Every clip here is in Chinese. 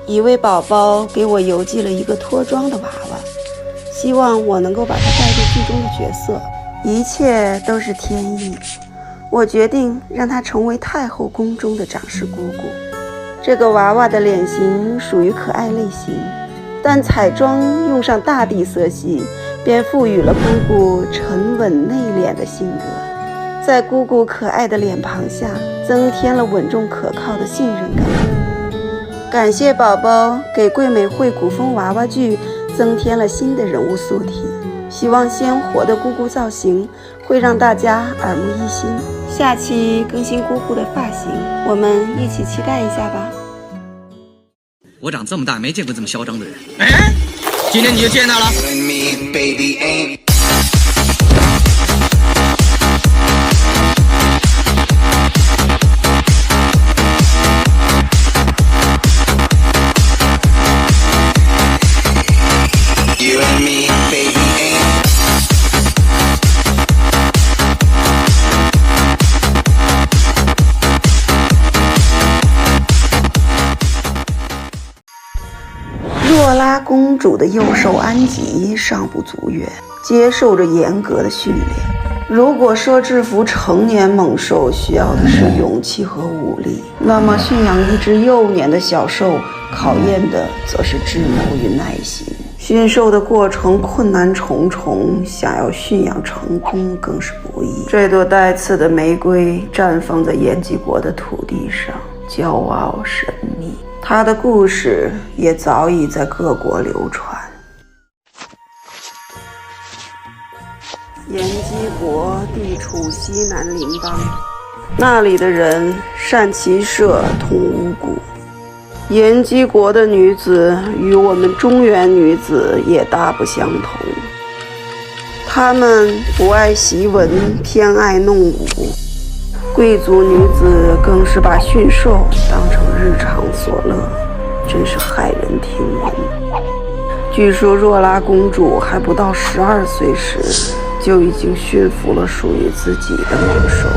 一位宝宝给我邮寄了一个脱妆的娃娃，希望我能够把它带入剧中的角色。一切都是天意，我决定让她成为太后宫中的长侍姑姑。这个娃娃的脸型属于可爱类型，但彩妆用上大地色系，便赋予了姑姑沉稳内敛的性格，在姑姑可爱的脸庞下增添了稳重可靠的信任感。感谢宝宝给桂美汇古风娃娃剧增添了新的人物素体，希望鲜活的姑姑造型会让大家耳目一新。下期更新姑姑的发型，我们一起期待一下吧。我长这么大没见过这么嚣张的人。哎，今天你就见到了。若拉公主的幼兽安吉尚不足月，接受着严格的训练。如果说制服成年猛兽需要的是勇气和武力，那么驯养一只幼年的小兽考验的则是智谋与耐心。驯兽的过程困难重重，想要驯养成功更是不易。这朵带刺的玫瑰绽放在延吉国的土地上，骄傲神秘。他的故事也早已在各国流传。延吉国地处西南邻邦，那里的人善骑射，通巫蛊。延吉国的女子与我们中原女子也大不相同，她们不爱习文，偏爱弄武。贵族女子更是把驯兽当成日常所乐，真是骇人听闻。据说若拉公主还不到12岁时，就已经驯服了属于自己的猛兽。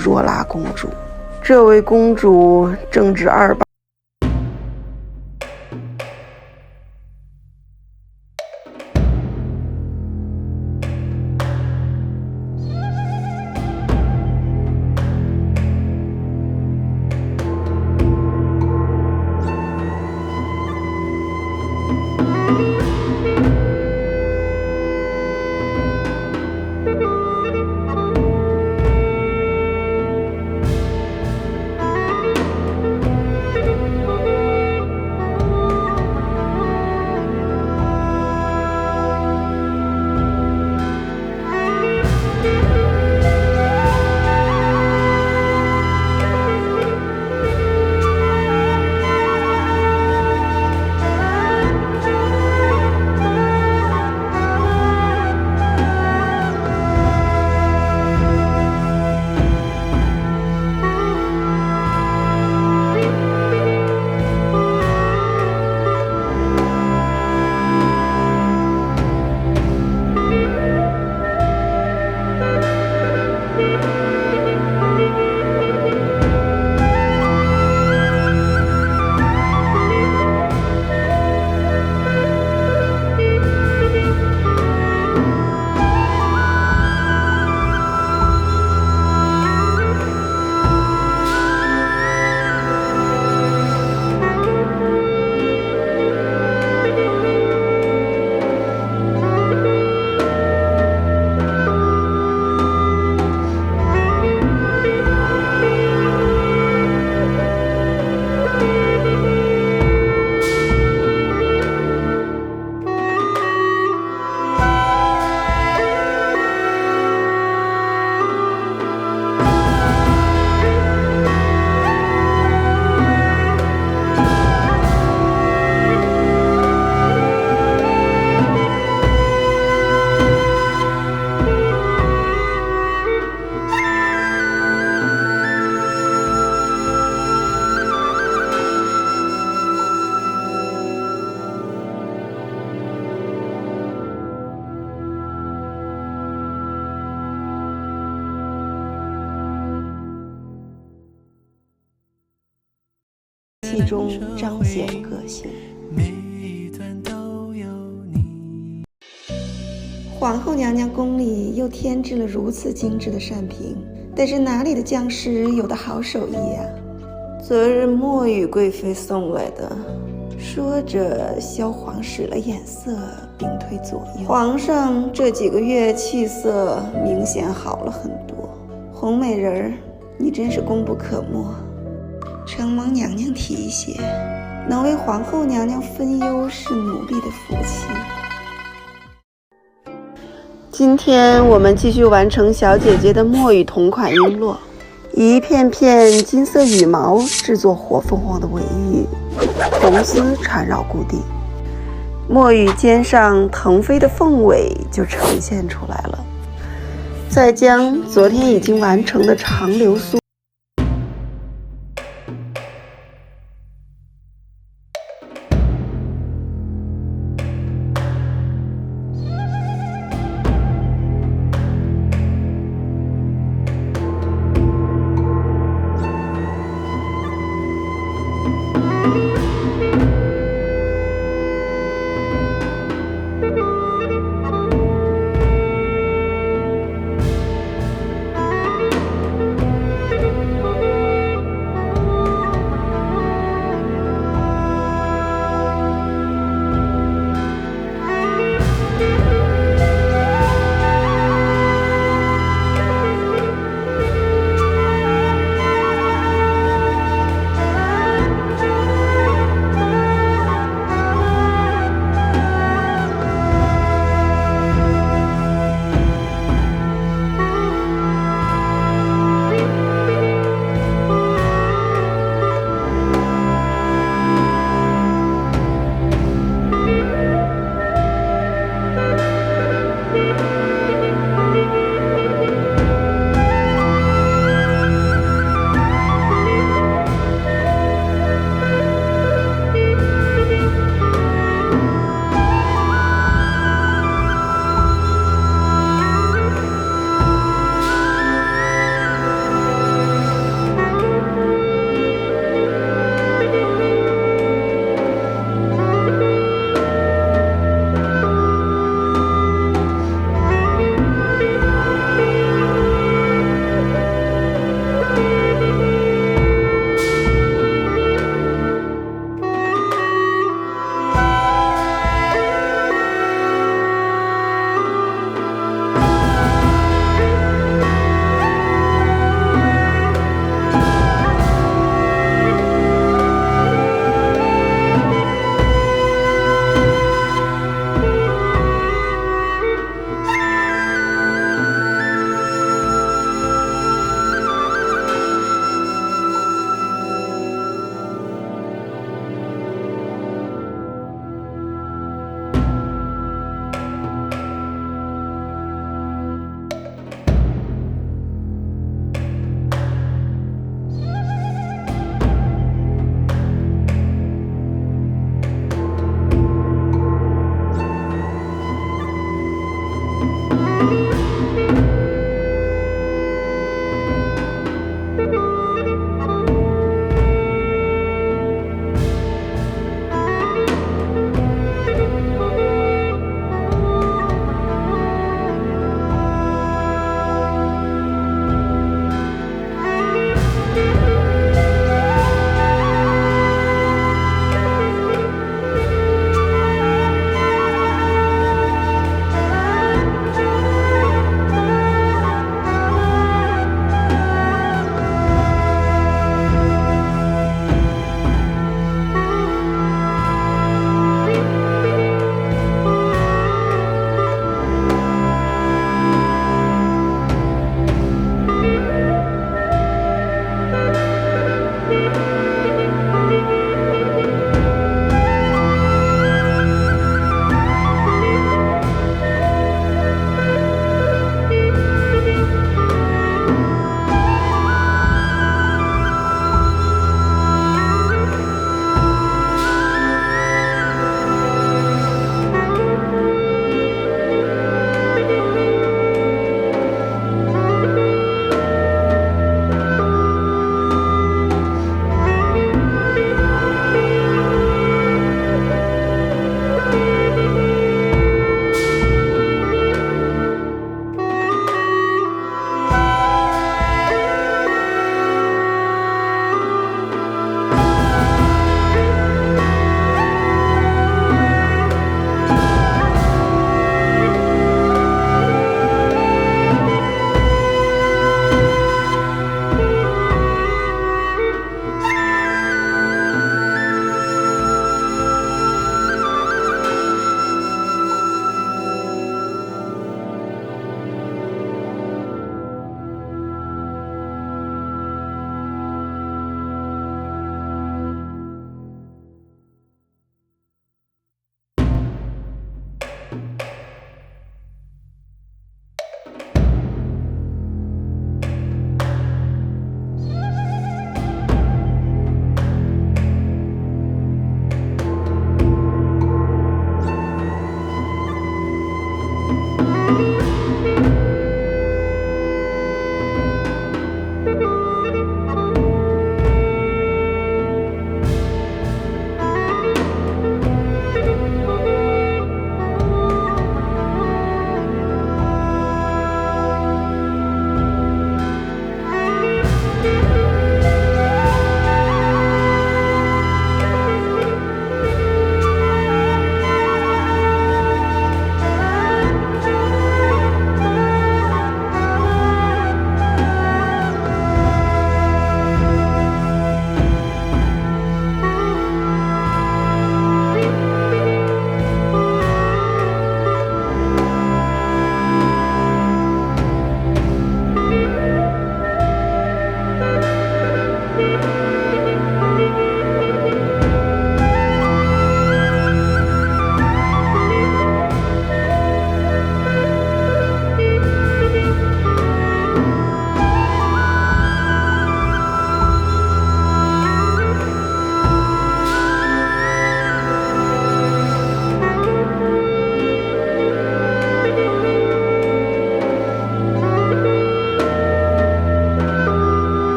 若拉公主这位公主正值28。气中彰显个性。皇后娘娘宫里又添置了如此精致的扇屏，但是哪里的匠师有的好手艺呀？昨日墨雨贵妃送来的。说着，萧皇使了眼色，并推左右。皇上这几个月气色明显好了很多。红美人儿，你真是功不可没。承蒙娘娘提携，能为皇后娘娘分忧是奴婢的福气。今天我们继续完成小姐姐的墨雨同款璎珞，一片片金色羽毛制作火凤凰的尾羽，红丝缠绕固定，墨雨肩上腾飞的凤尾就呈现出来了。再将昨天已经完成的长流苏